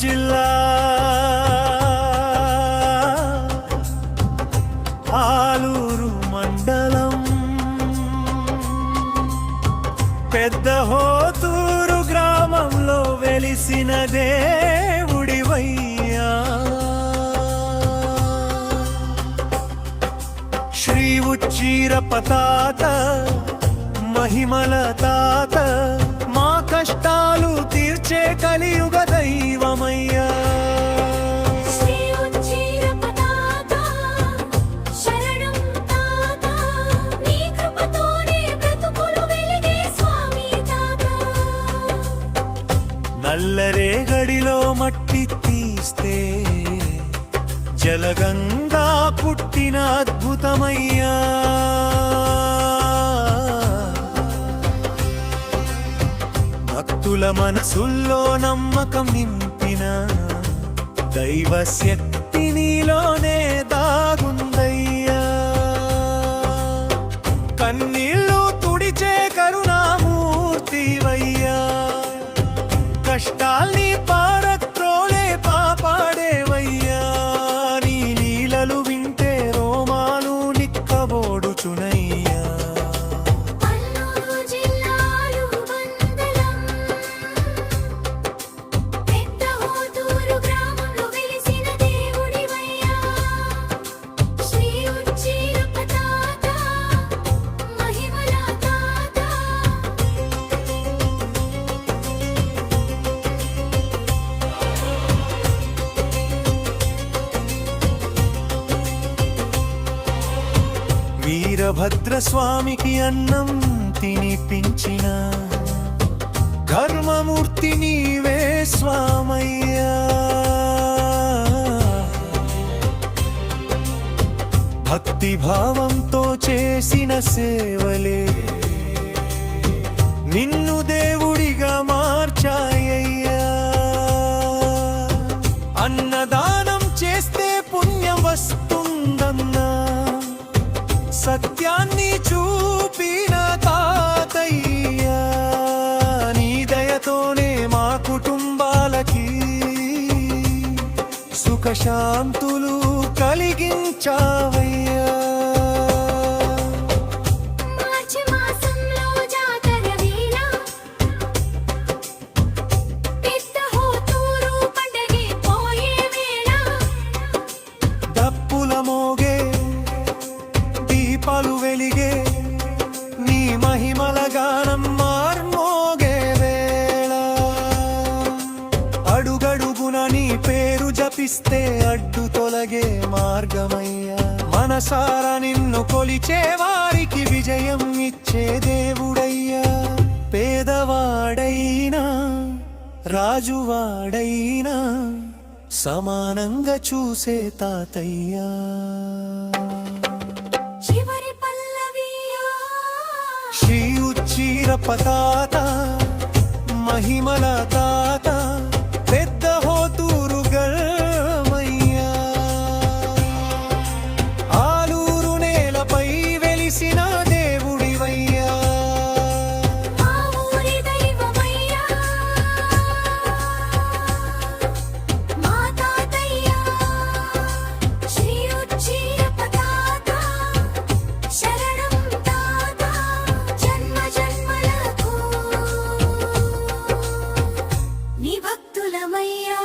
జిల్లా ఆలూరు మండలం పెద్ద హోతూరు గ్రామంలో వెలిసిన దేవుడివయ్యా. శ్రీ ఉచ్చీరప్ప తాత మహిమల తాత మా కష్టాలు తీర్చే కలియుగ దైవమయ్యా. నల్లరేగడిలో మట్టి తీస్తే జలగంగా పుట్టిన అద్భుతమయ్యా. భక్తుల మనసుల్లో నమ్మకం నింపిన దైవ శక్తి నీలోనే దాగుందయ్యా. కన్నీళ్ళు తుడిచే కరుణామూర్తివయ్యా. కష్టాల్ని పారత్రోలే కాపాడేవయ్యా. నీ లీలలు వింటే రోమాలు నిక్కబోడుచునయ్యా. వీరభద్రస్వామికి అన్నం తినిపించిన ధర్మమూర్తి నీవే స్వామయ్యా. భక్తి భావంతో చేసిన సేవలే నిన్ను దేవుడిగా మార్చాయ్యా. అన్నదానం చేస్తే పుణ్యం వస్తుందన్నా సత్యాన్ని చూపిన తాతయ్యా. నీ దయతోనే మా కుటుంబాలకి సుఖశాంతులు కలిగించావయ్యా. దప్పుల మోగే దీపాలు వెలిగే నీ మహిమల గానం మార్మోగే వేళ. అడుగడుగున నీ పేరు జపిస్తే అడ్డు తొలగే మార్గమయ్యా. మనసారా నిన్ను కొలిచే వారికి విజయం ఇచ్చే దేవుడయ్యా. పేదవాడైనా రాజువాడైనా సమానంగా చూసే తాతయ్యా. శ్రీ ఉచ్చీరప్ప తాత మహిమల తాత పెద్ద హోతూరు గర్మయ్యా. ఆలూరు నేలపై వెలిసిన దేవుడివయ్యా. భక్తులమయ్యా.